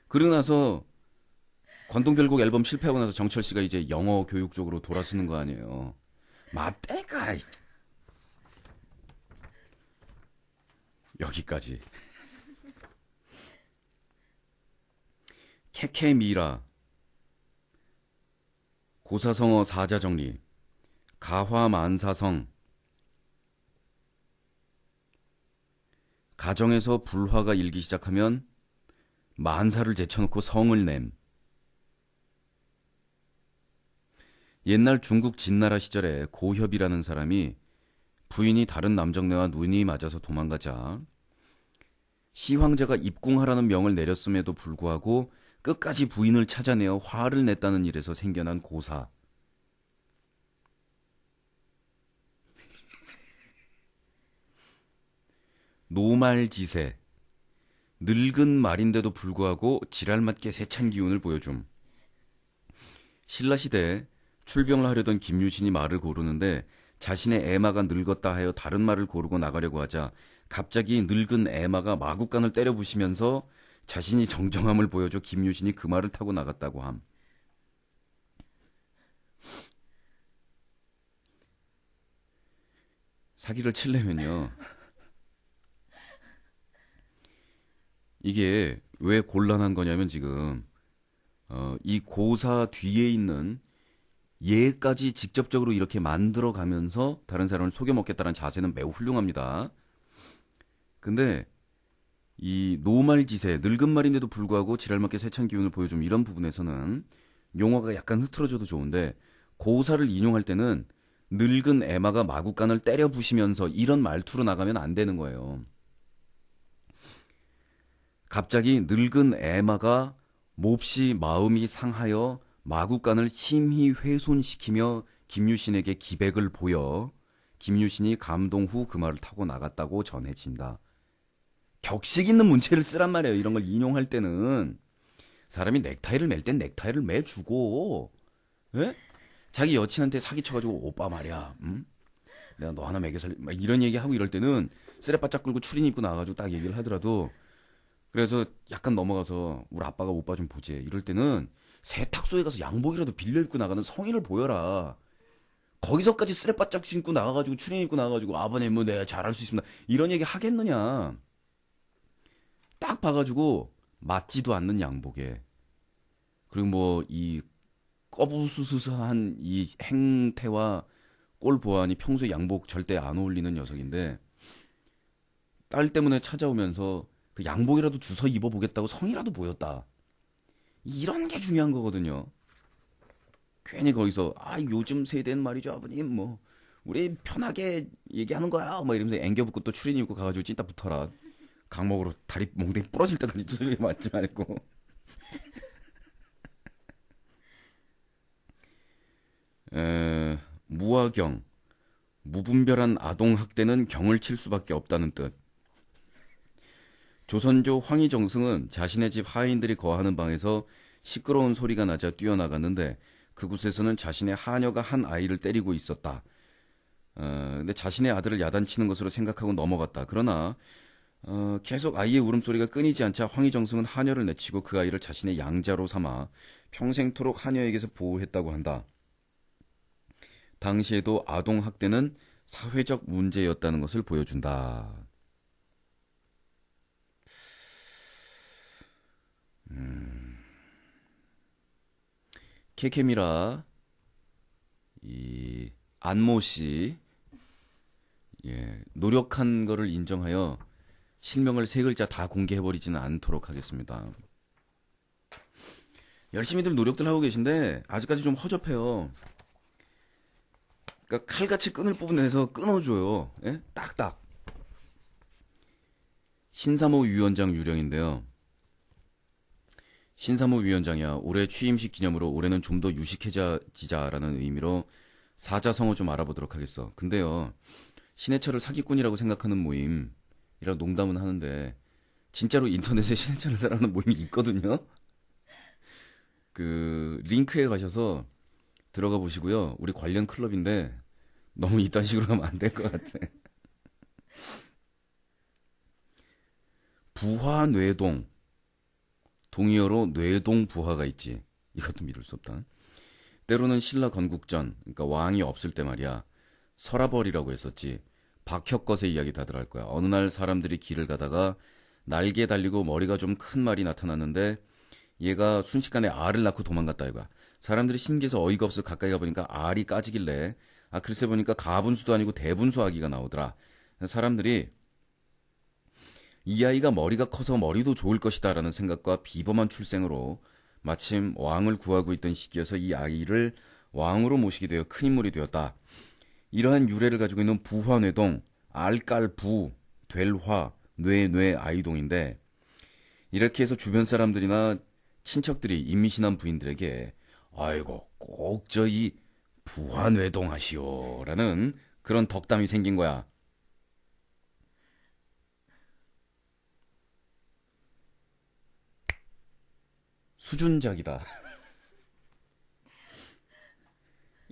그리고 나서 관동별곡 앨범 실패하고 나서 정철 씨가 이제 영어 교육 쪽으로 돌아서는 거 아니에요. 맞대가. 여기까지. 케케미라, 고사성어 사자정리, 가화만사성, 가정에서 불화가 일기 시작하면 만사를 제쳐놓고 성을 냄. 옛날 중국 진나라 시절에 고협이라는 사람이 부인이 다른 남정네와 눈이 맞아서 도망가자 시황제가 입궁하라는 명을 내렸음에도 불구하고 끝까지 부인을 찾아내어 화를 냈다는 일에서 생겨난 고사. 노말지세. 늙은 말인데도 불구하고 지랄맞게 세찬 기운을 보여줌. 신라시대에 출병을 하려던 김유신이 말을 고르는데 자신의 애마가 늙었다 하여 다른 말을 고르고 나가려고 하자 갑자기 늙은 애마가 마구간을 때려 부시면서 자신이 정정함을 보여줘 김유신이 그 말을 타고 나갔다고 함. 사기를 치려면요, 이게 왜 곤란한 거냐면 지금 이 고사 뒤에 있는 얘까지 직접적으로 이렇게 만들어가면서 다른 사람을 속여먹겠다는 자세는 매우 훌륭합니다. 근데 이 노말지세, 늙은 말인데도 불구하고 지랄맞게 세찬 기운을 보여줌, 이런 부분에서는 용어가 약간 흐트러져도 좋은데 고사를 인용할 때는 늙은 애마가 마구간을 때려 부시면서 이런 말투로 나가면 안 되는 거예요. 갑자기 늙은 애마가 몹시 마음이 상하여 마구간을 심히 훼손시키며 김유신에게 기백을 보여 김유신이 감동 후 그 말을 타고 나갔다고 전해진다. 격식 있는 문체를 쓰란 말이에요. 이런 걸 인용할 때는 사람이 넥타이를 맬 땐 넥타이를 매주고, 예? 자기 여친한테 사기쳐가지고 오빠 말이야, 내가 너 하나 매겨살, 막 이런 얘기하고 이럴 때는 쓰레바짝 끌고 추린 입고 나와가지고 딱 얘기를 하더라도, 그래서 약간 넘어가서 우리 아빠가 오빠 좀 보지 이럴 때는 세탁소에 가서 양복이라도 빌려 입고 나가는 성의를 보여라. 거기서까지 쓰레바짝 신고 나가가지고 추린 입고 나가가지고 아버님 뭐 내가 잘할 수 있습니다 이런 얘기 하겠느냐. 딱 봐가지고 맞지도 않는 양복에, 그리고 뭐 이 꺼부수수한 이 행태와 꼴 보아하니 평소에 양복 절대 안 어울리는 녀석인데 딸 때문에 찾아오면서 그 양복이라도 주워 입어보겠다고 성이라도 보였다. 이런 게 중요한 거거든요. 괜히 거기서 요즘 세대는 말이죠 아버님 뭐 우리 편하게 얘기하는 거야 막 이러면서 앵겨붙고 또 추린 입고 가가지고 찐따 붙어라. 강목으로 다리 몽댕이 부러질 때까지 두들겨 맞지 말고. 무아경, 무분별한 아동학대는 경을 칠 수밖에 없다는 뜻. 조선조 황희정승은 자신의 집 하인들이 거하는 방에서 시끄러운 소리가 나자 뛰어나갔는데 그곳에서는 자신의 하녀가 한 아이를 때리고 있었다. 근데 자신의 아들을 야단치는 것으로 생각하고 넘어갔다. 그러나 계속 아이의 울음소리가 끊이지 않자 황희정승은 하녀를 내치고 그 아이를 자신의 양자로 삼아 평생토록 하녀에게서 보호했다고 한다. 당시에도 아동학대는 사회적 문제였다는 것을 보여준다. 케케미라 이 안모 씨 노력한 거를 인정하여 실명을 세 글자 다 공개해버리지는 않도록 하겠습니다. 열심히들 노력들 하고 계신데 아직까지 좀 허접해요. 그러니까 칼같이 끈을 뽑아내서 끊어줘요. 예? 딱딱. 신사모 위원장 유령인데요. 신사모 위원장이야. 올해 취임식 기념으로 올해는 좀 더 유식해지자라는 의미로 사자성어 좀 알아보도록 하겠어. 근데요, 신해철을 사기꾼이라고 생각하는 모임이라 농담은 하는데 진짜로 인터넷에 신해철을 사랑하는 모임이 있거든요. 그 링크에 가셔서 들어가 보시고요. 우리 관련 클럽인데 너무 이딴 식으로 하면 안 될 것 같아. 부화뇌동. 동의어로 뇌동 부화가 있지. 이것도 믿을 수 없다. 때로는 신라 건국전, 그러니까 왕이 없을 때 말이야. 서라벌이라고 했었지. 박혁것의 이야기 다들 할 거야. 어느 날 사람들이 길을 가다가 날개 달리고 머리가 좀 큰 말이 나타났는데 얘가 순식간에 알을 낳고 도망갔다 이거야. 사람들이 신기해서 어이가 없어 가까이 가보니까 알이 까지길래 글쎄 보니까 가분수도 아니고 대분수 아기가 나오더라. 사람들이 이 아이가 머리가 커서 머리도 좋을 것이다 라는 생각과 비범한 출생으로 마침 왕을 구하고 있던 시기여서 이 아이를 왕으로 모시게 되어 큰 인물이 되었다. 이러한 유래를 가지고 있는 부화뇌동, 알깔부, 될화, 뇌 아이동인데 이렇게 해서 주변 사람들이나 친척들이 임신한 부인들에게 아이고 꼭 저 이 부화뇌동 하시오 라는 그런 덕담이 생긴 거야. 수준작이다.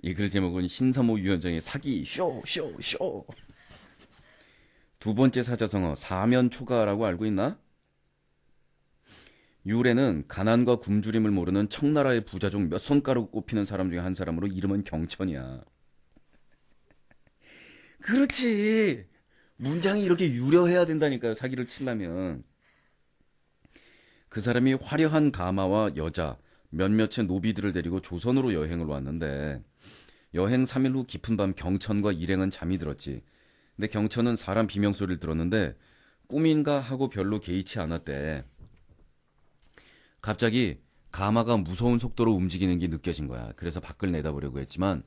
이 글 제목은 신사모 위원장의 사기 쇼. 두 번째 사자성어 사면초가라고 알고 있나? 유래는 가난과 굶주림을 모르는 청나라의 부자 중 몇 손가락 꼽히는 사람 중에 한 사람으로 이름은 경천이야. 그렇지. 문장이 이렇게 유려해야 된다니까요. 사기를 치려면. 그 사람이 화려한 가마와 여자, 몇몇의 노비들을 데리고 조선으로 여행을 왔는데 여행 3일 후 깊은 밤 경천과 일행은 잠이 들었지. 근데 경천은 사람 비명소리를 들었는데 꿈인가 하고 별로 개의치 않았대. 갑자기 가마가 무서운 속도로 움직이는 게 느껴진 거야. 그래서 밖을 내다보려고 했지만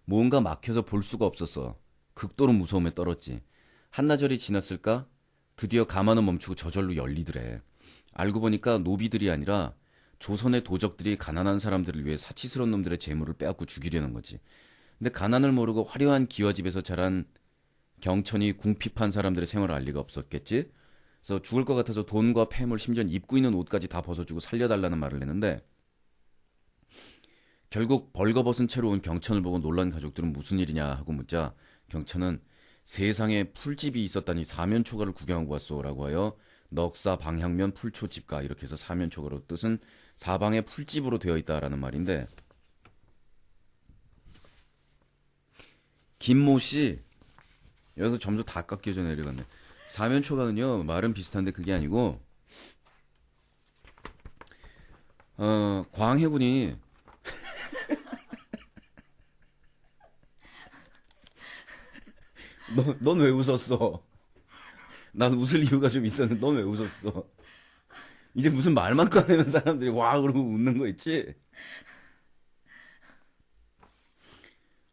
뭔가 막혀서 볼 수가 없었어. 극도로 무서움에 떨었지. 한나절이 지났을까? 드디어 가마는 멈추고 저절로 열리더래. 알고 보니까 노비들이 아니라 조선의 도적들이 가난한 사람들을 위해 사치스러운 놈들의 재물을 빼앗고 죽이려는 거지. 근데 가난을 모르고 화려한 기와집에서 자란 경천이 궁핍한 사람들의 생활을 알 리가 없었겠지. 그래서 죽을 것 같아서 돈과 폐물, 심지어 입고 있는 옷까지 다 벗어주고 살려달라는 말을 했는데, 결국 벌거벗은 채로 온 경천을 보고 놀란 가족들은 무슨 일이냐 하고 묻자, 경천은 세상에 풀집이 있었다니 사면초가를 구경하고 왔소라고 하여 넉사 방향면 풀초집가, 이렇게 해서 사면초가로 뜻은 사방에 풀집으로 되어 있다라는 말인데, 김모씨 여기서 점점 다 깎여져 내려갔네. 사면초가는요, 말은 비슷한데 그게 아니고, 광해군이 넌 왜 웃었어? 난 웃을 이유가 좀 있었는데 넌 왜 웃었어? 이제 무슨 말만 꺼내면 사람들이 와 그러고 웃는 거 있지?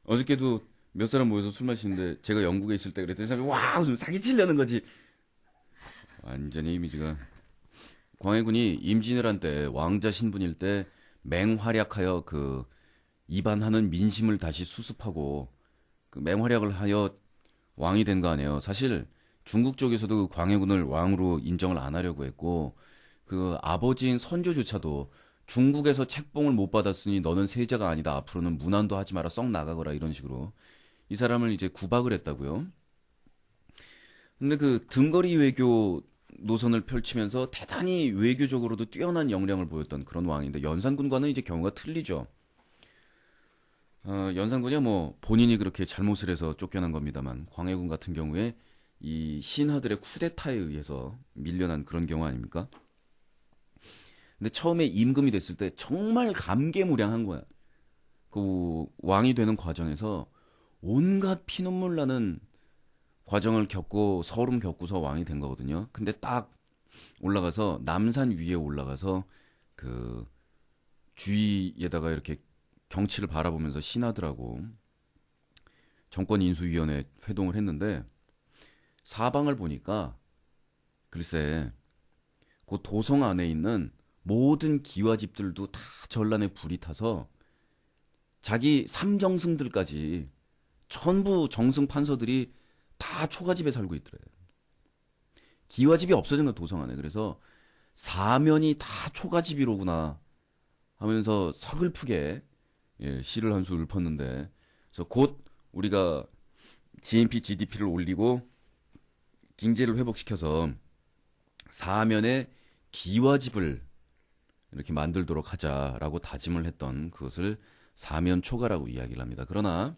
어저께도 몇 사람 모여서 술 마시는데 제가 영국에 있을 때 그랬더니 사람이 와 웃으면 사기치려는 거지. 완전히 이미지가. 광해군이 임진왜란 때 왕자 신분일 때 맹활약하여 그 이반하는 민심을 다시 수습하고 그 맹활약을 하여 왕이 된 거 아니에요. 사실 중국 쪽에서도 그 광해군을 왕으로 인정을 안 하려고 했고, 그 아버지인 선조조차도 중국에서 책봉을 못 받았으니 너는 세자가 아니다. 앞으로는 문안도 하지 마라. 썩 나가거라. 이런 식으로 이 사람을 이제 구박을 했다고요. 근데 그 등거리 외교 노선을 펼치면서 대단히 외교적으로도 뛰어난 역량을 보였던 그런 왕인데, 연산군과는 이제 경우가 틀리죠. 연산군이 뭐 본인이 그렇게 잘못을 해서 쫓겨난 겁니다만, 광해군 같은 경우에 이 신하들의 쿠데타에 의해서 밀려난 그런 경우 아닙니까? 근데 처음에 임금이 됐을 때 정말 감개무량한 거야. 그 왕이 되는 과정에서 온갖 피눈물 나는 과정을 겪고 서름 겪고서 왕이 된 거거든요. 근데 딱 올라가서 남산 위에 올라가서 그 주위에다가 이렇게 경치를 바라보면서 신하들하고 정권인수위원회 회동을 했는데, 사방을 보니까 글쎄 그 도성 안에 있는 모든 기와집들도 다 전란에 불이 타서 자기 삼정승들까지 전부 정승 판서들이 다 초가집에 살고 있더래요. 기와집이 없어진 건 도성 안에. 그래서 사면이 다 초가집이로구나 하면서 서글프게 시를 한 수 읊었는데, 그래서 곧 우리가 GNP, GDP를 올리고 경제를 회복시켜서 사면에 기와집을 이렇게 만들도록 하자라고 다짐을 했던 그것을 사면초가라고 이야기를 합니다. 그러나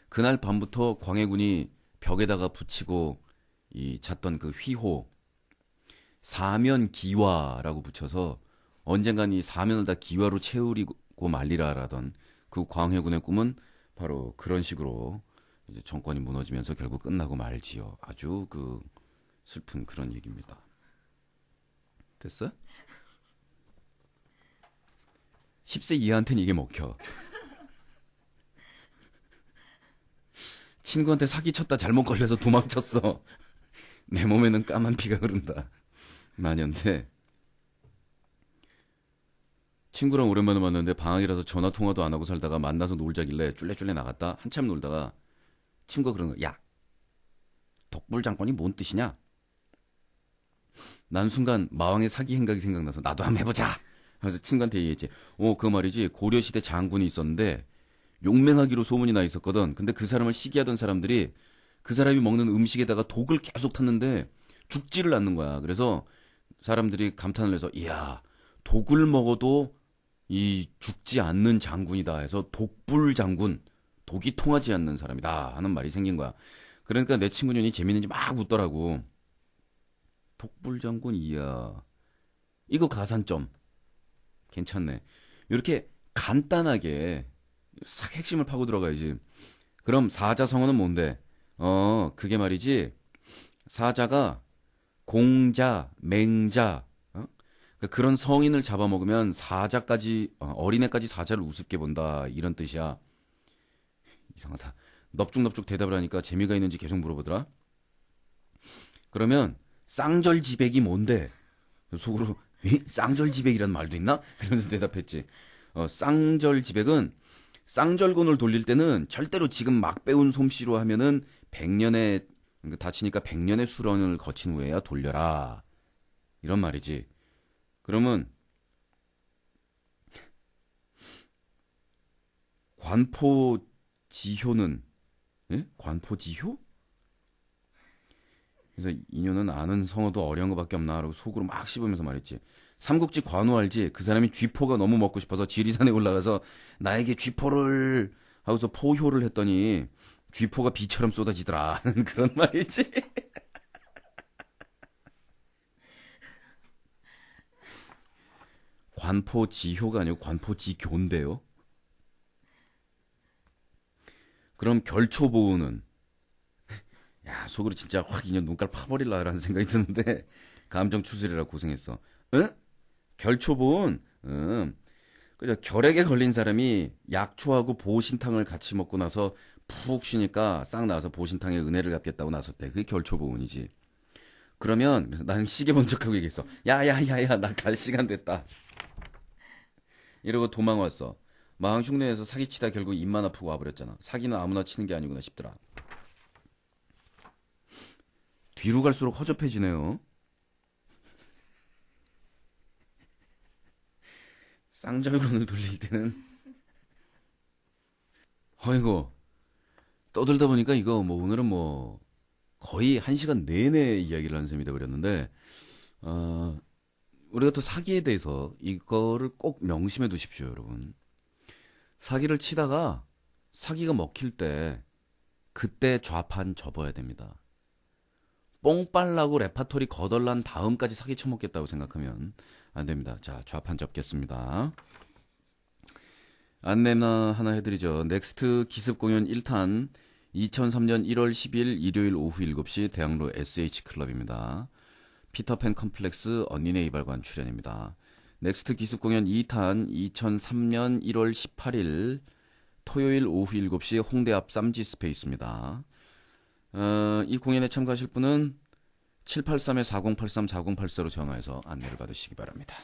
그날 밤부터 광해군이 벽에다가 붙이고 이 잤던 그 휘호, 사면기와라고 붙여서 언젠간 이 사면을 다 기와로 채우리고 말리라라던 그 광해군의 꿈은 바로 그런 식으로 이제 정권이 무너지면서 결국 끝나고 말지요. 아주 그 슬픈 그런 얘기입니다. 됐어? 10세 이하한테는 이게 먹혀. 친구한테 사기쳤다 잘못 걸려서 도망쳤어. 내 몸에는 까만 피가 흐른다. 마녀인데, 친구랑 오랜만에 만났는데 방학이라서 전화통화도 안 하고 살다가 만나서 놀자길래 쫄래쫄래 나갔다 한참 놀다가 친구가 그러는 거야. 야, 독불장군이 뭔 뜻이냐? 난 순간 마왕의 사기 행각이 생각나서 나도 한번 해보자. 그래서 친구한테 얘기했지. 그 말이지, 고려시대 장군이 있었는데 용맹하기로 소문이 나 있었거든. 근데 그 사람을 시기하던 사람들이 그 사람이 먹는 음식에다가 독을 계속 탔는데 죽지를 않는 거야. 그래서 사람들이 감탄을 해서 이야, 독을 먹어도 이 죽지 않는 장군이다 해서 독불장군, 독이 통하지 않는 사람이다 하는 말이 생긴 거야. 그러니까 내 친구년이 재밌는지 막 웃더라고. 독불장군, 이야, 이거 가산점 괜찮네. 이렇게 간단하게 싹 핵심을 파고 들어가야지. 그럼 사자성어는 뭔데? 그게 말이지, 사자가 공자, 맹자, 그런 성인을 잡아먹으면 사자까지, 어린애까지 사자를 우습게 본다, 이런 뜻이야. 이상하다. 넙죽넙죽 대답을 하니까 재미가 있는지 계속 물어보더라. 그러면 쌍절지백이 뭔데? 속으로 쌍절지백이라는 말도 있나? 이러면서 대답했지. 쌍절지백은 쌍절곤을 돌릴 때는 절대로 지금 막 배운 솜씨로 하면은 100년의 다치니까 100년의 수련을 거친 후에야 돌려라. 이런 말이지. 그러면 관포지효는 관포지효? 그래서 이녀는 아는 성어도 어려운 것밖에 없나 라고 속으로 막 씹으면서 말했지. 삼국지 관우 알지? 그 사람이 쥐포가 너무 먹고 싶어서 지리산에 올라가서 나에게 쥐포를 하고서 포효를 했더니 쥐포가 비처럼 쏟아지더라. 그런 말이지. 관포지효가 아니고 관포지교인데요. 그럼 결초보우는 야 속으로 진짜 확 인연 눈깔 파버릴라라는 생각이 드는데 감정 추스리라 고생했어. 응? 결초보은 그죠. 결핵에 걸린 사람이 약초하고 보신탕을 같이 먹고 나서 푹 쉬니까 싹 나와서 보신탕에 은혜를 갚겠다고 나섰대. 그게 결초보운이지. 그러면 나는 시계 본 척하고 얘기했어. 야야야야 나 갈 시간 됐다. 이러고 도망왔어. 마흔 흉내내서 사기치다 결국 입만 아프고 와버렸잖아. 사기는 아무나 치는 게 아니구나 싶더라. 뒤로 갈수록 허접해지네요. 쌍절곤을 돌릴 때는 어이구 떠들다 보니까 이거 뭐 오늘은 뭐 거의 1시간 내내 이야기를 하는 셈이 돼버렸는데 우리가 또 사기에 대해서 이거를 꼭 명심해 두십시오 여러분. 사기를 치다가 사기가 먹힐 때 그때 좌판 접어야 됩니다. 뽕빨라고 레파토리 거덜난 다음까지 사기 쳐먹겠다고 생각하면 안 됩니다. 자, 좌판 접겠습니다. 안내나 하나 해드리죠. 넥스트 기습 공연 1탄 2003년 1월 10일 일요일 오후 7시 대학로 SH클럽입니다. 피터팬 컴플렉스 언니네 이발관 출연입니다. 넥스트 기습 공연 2탄 2003년 1월 18일 토요일 오후 7시 홍대 앞 쌈지 스페이스입니다. 이 공연에 참가하실 분은 783-4083-4084로 전화해서 안내를 받으시기 바랍니다.